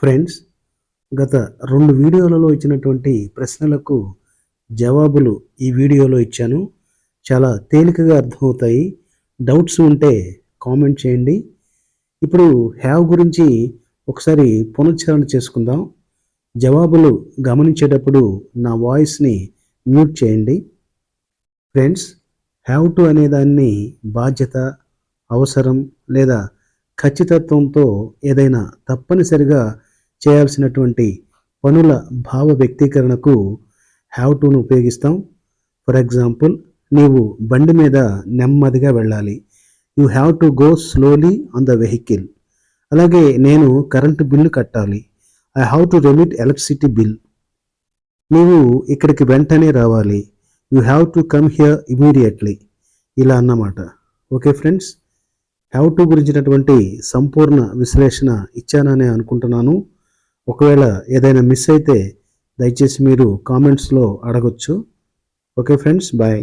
Friends, గత 2 వీడియోలలో ఇచ్చినటువంటి ప్రశ్నలకు జవాబులు ఈ వీడియోలో ఇచ్చాను. చాలా తేలికగా అర్థమవుతాయి. డౌట్స్ ఉంటే కామెంట్ చేయండి. ఇప్పుడు హ్యావ్ గురించి ఒకసారి పునశ్చరణ చేసుకుందాం. జవాబులు గమనించేటప్పుడు నా వాయిస్ని మ్యూట్ చేయండి. ఫ్రెండ్స్, హ్యావ్ టు అనేదాన్ని బాధ్యత, అవసరం లేదా ఖచ్చితత్వంతో ఏదైనా తప్పనిసరిగా చేయాల్సినటువంటి పనుల భావ వ్యక్తీకరణకు హ్యావ్ టును ఉపయోగిస్తాం. ఫర్ ఎగ్జాంపుల్, నీవు బండి మీద నెమ్మదిగా వెళ్ళాలి. You have to go slowly on the vehicle. అలాగే నేను కరెంటు బిల్లు కట్టాలి. I have to remit electricity bill. నీవు ఇక్కడికి వెంటనే రావాలి. You have to come here immediately. ఇలా అన్నమాట. ఓకే ఫ్రెండ్స్, హ్యావ్ టు గురించినటువంటి సంపూర్ణ విశ్లేషణ ఇచ్చానని అనుకుంటున్నాను. ఒకవేళ ఏదైనా మిస్ అయితే దయచేసి మీరు కామెంట్స్లో అడగొచ్చు. Okay friends, bye.